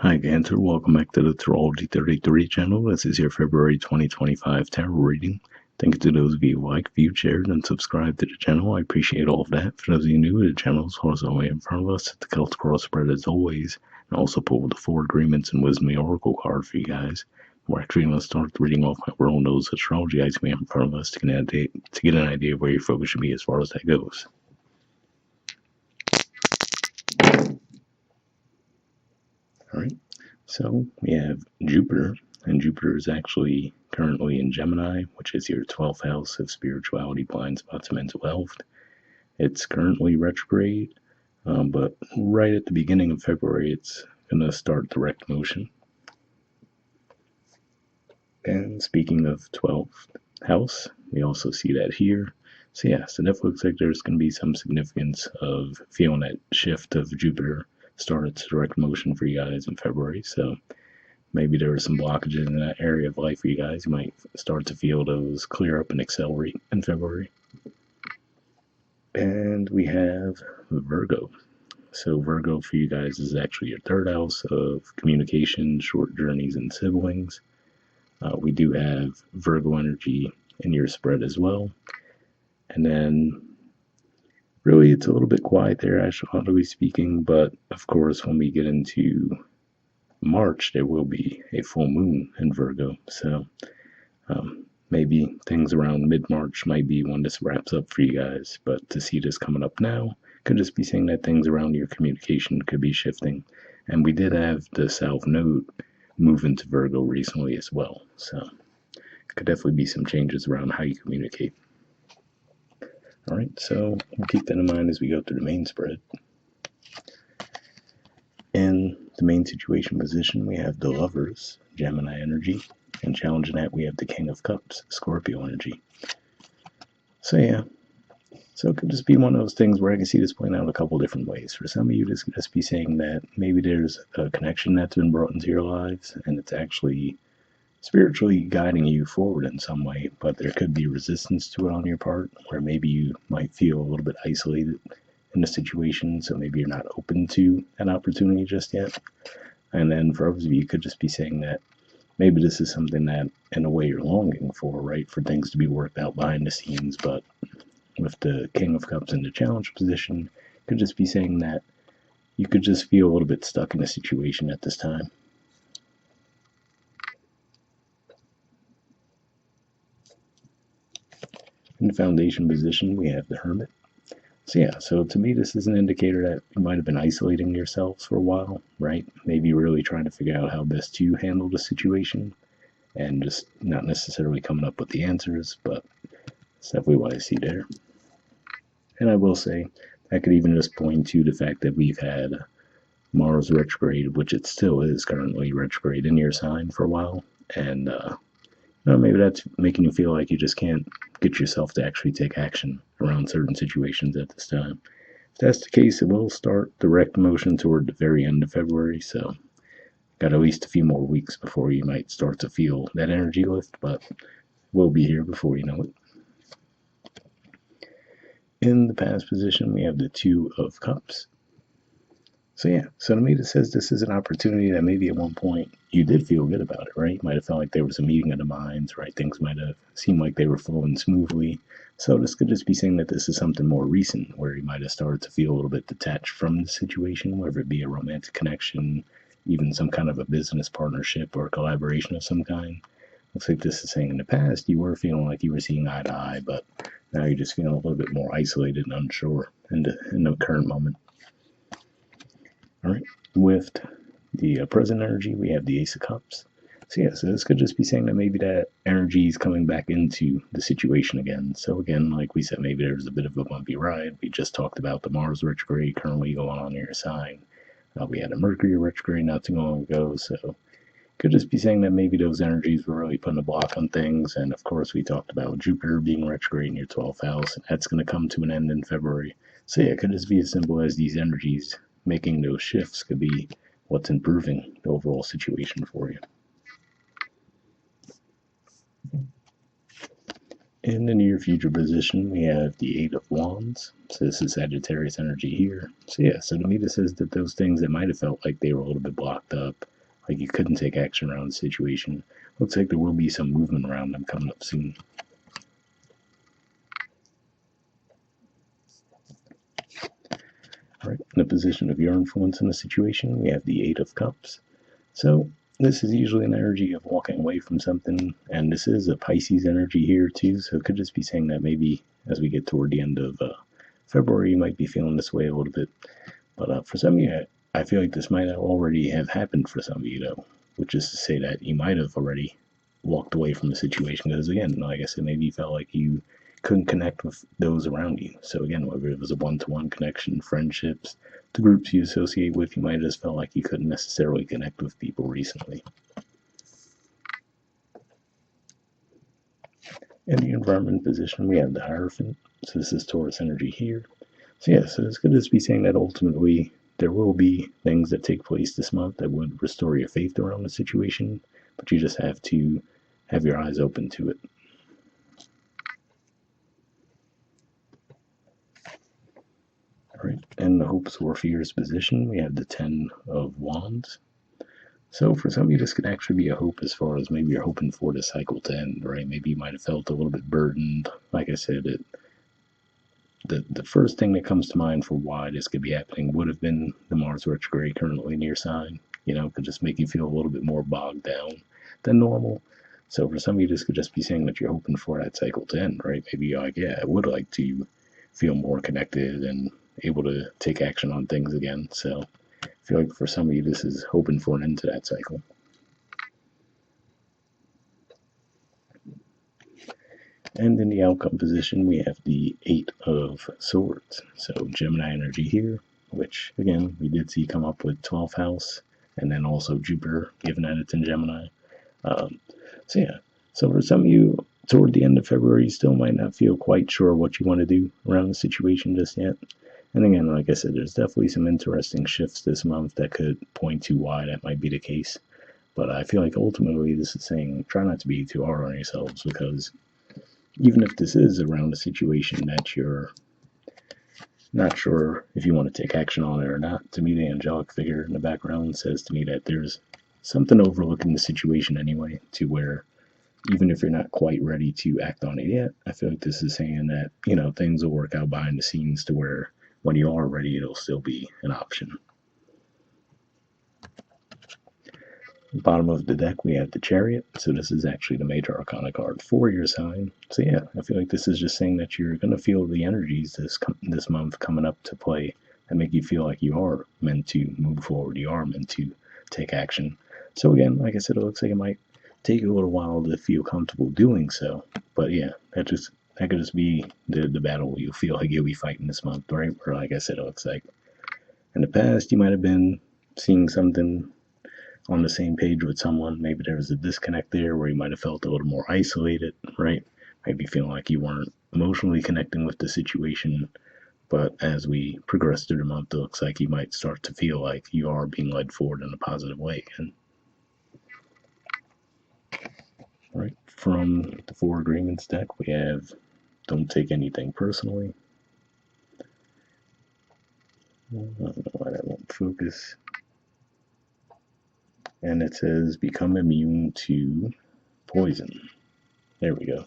Hi, Cancer. Welcome back to the Astrology 33 channel. This is your February 2025 tarot reading. Thank you to those of you who like, viewed, shared, and subscribed to the channel. I appreciate all of that. For those of you new to the channel, as well as all the way in front of us, the Celtic Cross spread as always, and also pulled the 4 agreements and wisdom oracle card for you guys. We're actually going to start the reading off my world knows astrology guys we have in front of us to get an idea of where your focus should be as far as that goes. All right. So we have Jupiter, and Jupiter is actually currently in Gemini, which is your 12th house of spirituality, blind spots, and mental health. It's currently retrograde, but right at the beginning of February, it's going to start direct motion. And speaking of 12th house, we also see that here. So yeah, so definitely looks like there's going to be some significance of feeling that shift of Jupiter start its direct motion for you guys in February. So maybe there were some blockages in that area of life for you guys. You might start to feel those clear up and accelerate in February. And we have Virgo. So Virgo for you guys is actually your 3rd house of communication, short journeys, and siblings. We do have Virgo energy in your spread as well. And then really it's a little bit quiet there, astrologically speaking, but of course when we get into March, there will be a full moon in Virgo. So maybe things around mid-March might be when this wraps up for you guys. But to see this coming up now, could just be saying that things around your communication could be shifting. And we did have the South Node move into Virgo recently as well. So could definitely be some changes around how you communicate. All right, so we'll keep that in mind as we go through the main spread. In the main situation position, we have the Lovers, Gemini energy, and challenging that, we have the King of Cups, Scorpio energy. So yeah, so it could just be one of those things where I can see this playing out a couple different ways. For some of you, this could just be saying that maybe there's a connection that's been brought into your lives, and it's actually spiritually guiding you forward in some way, but there could be resistance to it on your part, where maybe you might feel a little bit isolated in the situation, so maybe you're not open to an opportunity just yet. And then for others of you, could just be saying that maybe this is something that in a way you're longing for, right, for things to be worked out behind the scenes, but with the King of Cups in the challenge position, could just be saying that you could just feel a little bit stuck in a situation at this time. In the foundation position, we have the Hermit. So yeah, so to me, this is an indicator that you might have been isolating yourselves for a while, right? Maybe really trying to figure out how best to handle the situation and just not necessarily coming up with the answers, but that's definitely what I see there. And I will say, that could even just point to the fact that we've had Mars retrograde, which it still is currently retrograde in your sign for a while, and maybe that's making you feel like you just can't get yourself to actually take action around certain situations at this time. If that's the case, it will start direct motion toward the very end of February, so got at least a few more weeks before you might start to feel that energy lift, but we'll be here before you know it. In the past position, we have the Two of Cups. So yeah, so to me, this says this is an opportunity that maybe at one point you did feel good about it, right? You might have felt like there was a meeting of the minds, right? Things might have seemed like they were flowing smoothly. So this could just be saying that this is something more recent, where you might have started to feel a little bit detached from the situation, whether it be a romantic connection, even some kind of a business partnership or collaboration of some kind. Looks like this is saying in the past you were feeling like you were seeing eye to eye, but now you're just feeling a little bit more isolated and unsure in the current moment. All right, with the present energy, we have the Ace of Cups. So yeah, so this could just be saying that maybe that energy is coming back into the situation again. So again, like we said, maybe there's a bit of a bumpy ride. We just talked about the Mars retrograde currently going on in your sign. We had a Mercury retrograde not too long ago, so could just be saying that maybe those energies were really putting a block on things. And of course, we talked about Jupiter being retrograde in your 12th house, and that's going to come to an end in February. So yeah, it could just be as simple as these energies making those shifts could be what's improving the overall situation for you. In the near future position, we have the Eight of Wands. So this is Sagittarius energy here. So yeah, so to me this says that those things that might have felt like they were a little bit blocked up, like you couldn't take action around the situation. Looks like there will be some movement around them coming up soon. All right, in the position of your influence in the situation, we have the Eight of Cups. So this is usually an energy of walking away from something, and this is a Pisces energy here too, so it could just be saying that maybe as we get toward the end of February, you might be feeling this way a little bit. But for some of you, I feel like this might already have happened for some of you, though, which is to say that you might have already walked away from the situation. Because again, like I said, maybe you felt like you couldn't connect with those around you. So again, whether it was a one-to-one connection, friendships, the groups you associate with, you might have just felt like you couldn't necessarily connect with people recently. In the environment position, we have the Hierophant. So this is Taurus energy here. So yeah, so it's going to just be saying that ultimately there will be things that take place this month that would restore your faith around the situation, but you just have to have your eyes open to it. All right, and the hopes or fears position, we have the Ten of Wands. So for some of you, this could actually be a hope as far as maybe you're hoping for the cycle to end, right? Maybe you might have felt a little bit burdened. Like I said, the first thing that comes to mind for why this could be happening would have been the Mars retrograde currently in your sign. You know, could just make you feel a little bit more bogged down than normal. So for some of you, this could just be saying that you're hoping for that cycle to end, right? Maybe you're like, yeah, I would like to feel more connected and able to take action on things again. So I feel like for some of you, this is hoping for an end to that cycle. And in the outcome position, we have the Eight of Swords. So Gemini energy here, which again, we did see come up with 12th house, and then also Jupiter, given that it's in Gemini. So yeah, so for some of you, toward the end of February, you still might not feel quite sure what you want to do around the situation just yet. And again, like I said, there's definitely some interesting shifts this month that could point to why that might be the case. But I feel like ultimately this is saying try not to be too hard on yourselves, because even if this is around a situation that you're not sure if you want to take action on it or not, to me, the angelic figure in the background says to me that there's something overlooking the situation anyway, to where even if you're not quite ready to act on it yet, I feel like this is saying that, you know, things will work out behind the scenes to where when you are ready, it'll still be an option. Bottom of the deck, we have the Chariot. So this is actually the major arcana card for your sign. So yeah, I feel like this is just saying that you're going to feel the energies this month coming up to play that make you feel like you are meant to move forward. You are meant to take action. So again, like I said, it looks like it might take you a little while to feel comfortable doing so. But yeah, that could just be the battle you feel like you'll be fighting this month, right? Where, like I said, it looks like in the past you might have been seeing something on the same page with someone. Maybe there was a disconnect there where you might have felt a little more isolated, right? Maybe feeling like you weren't emotionally connecting with the situation. But as we progress through the month, it looks like you might start to feel like you are being led forward in a positive way again. Right, from the Four Agreements deck, we have don't take anything personally. I don't know why that won't focus. And it says become immune to poison. There we go.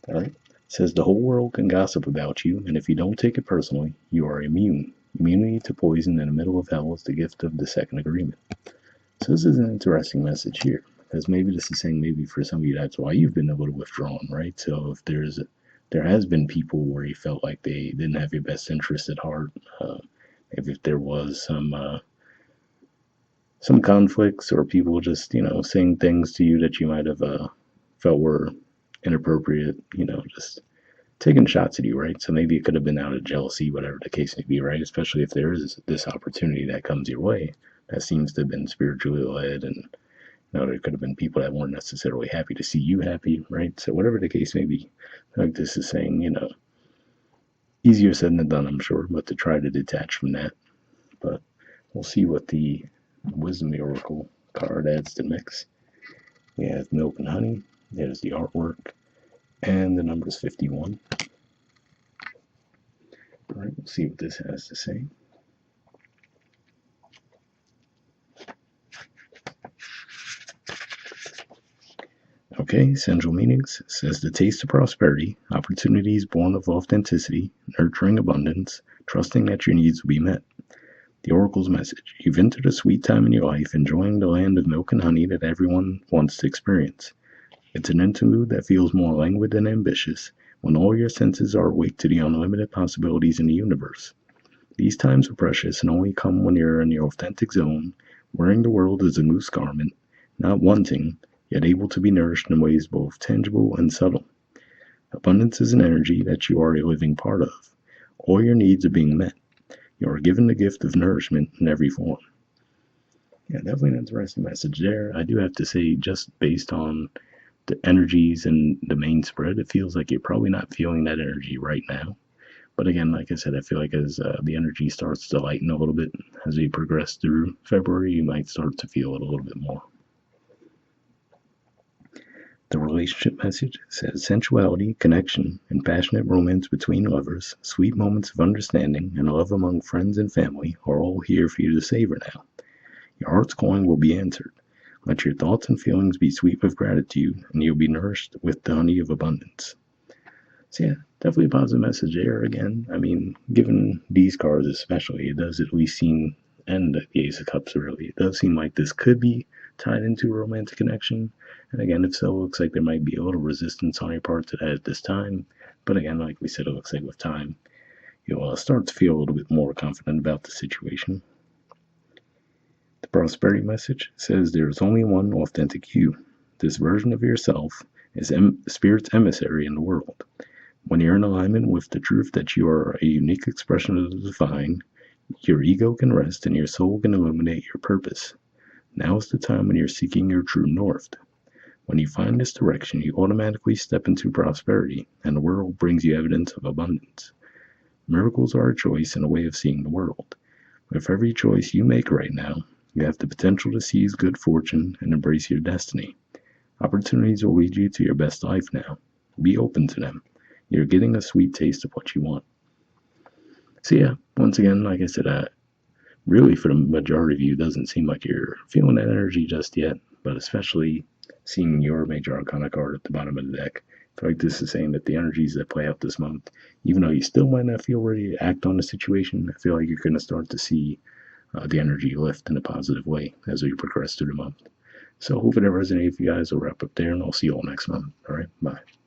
All right. It says the whole world can gossip about you, and if you don't take it personally, you are immune. Immunity to poison in the middle of hell is the gift of the second agreement. So this is an interesting message here, because maybe this is saying maybe for some of you that's why you've been a little withdrawn, right? So if there has been people where you felt like they didn't have your best interest at heart, maybe if there was some conflicts or people just saying things to you that you might have felt were inappropriate, just taking shots at you, right? So maybe it could have been out of jealousy, whatever the case may be, right? Especially if there is this opportunity that comes your way that seems to have been spiritually led, and there could have been people that weren't necessarily happy to see you happy, right? So whatever the case may be, like this is saying, easier said than done, I'm sure, but to try to detach from that. But we'll see what the Wisdom Oracle card adds to the mix. We have Milk and Honey. There's the artwork. And the number is 51. All right, we'll see what this has to say. Okay, central meanings says the taste of prosperity, opportunities born of authenticity, nurturing abundance, trusting that your needs will be met. The Oracle's message: you've entered a sweet time in your life, enjoying the land of milk and honey that everyone wants to experience. It's an interlude that feels more languid than ambitious, when all your senses are awake to the unlimited possibilities in the universe. These times are precious and only come when you're in your authentic zone, wearing the world as a loose garment, not wanting, yet able to be nourished in ways both tangible and subtle. Abundance is an energy that you are a living part of. All your needs are being met. You are given the gift of nourishment in every form. Yeah, definitely an interesting message there. I do have to say, just based on the energies and the main spread, it feels like you're probably not feeling that energy right now. But again, like I said, I feel like as the energy starts to lighten a little bit as we progress through February, you might start to feel it a little bit more. The relationship message says sensuality, connection, and passionate romance between lovers, sweet moments of understanding, and love among friends and family are all here for you to savor now. Your heart's calling will be answered. Let your thoughts and feelings be sweet with gratitude, and you'll be nourished with the honey of abundance. So yeah, definitely a positive message there. Again, I mean, given these cards especially, it does at least seem, and the Ace of Cups really, it does seem like this could be tied into a romantic connection. And again, if so, it looks like there might be a little resistance on your part to that at this time. But again, like we said, it looks like with time, you'll start to feel a little bit more confident about the situation. The prosperity message says there is only one authentic you. This version of yourself is Spirit's emissary in the world. When you're in alignment with the truth that you are a unique expression of the divine, your ego can rest and your soul can illuminate your purpose. Now is the time when you're seeking your true north. When you find this direction, you automatically step into prosperity, and the world brings you evidence of abundance. Miracles are a choice and a way of seeing the world. With every choice you make right now, you have the potential to seize good fortune and embrace your destiny. Opportunities will lead you to your best life now. Be open to them. You're getting a sweet taste of what you want. So yeah, once again, like I said, really for the majority of you, it doesn't seem like you're feeling that energy just yet, but especially seeing your major arcana card at the bottom of the deck, I feel like this is saying that the energies that play out this month, even though you still might not feel ready to act on the situation, I feel like you're going to start to see the energy lift in a positive way as we progress through the month. So hopefully that resonates with you guys. We'll wrap up there, and I'll see you all next month. All right, bye.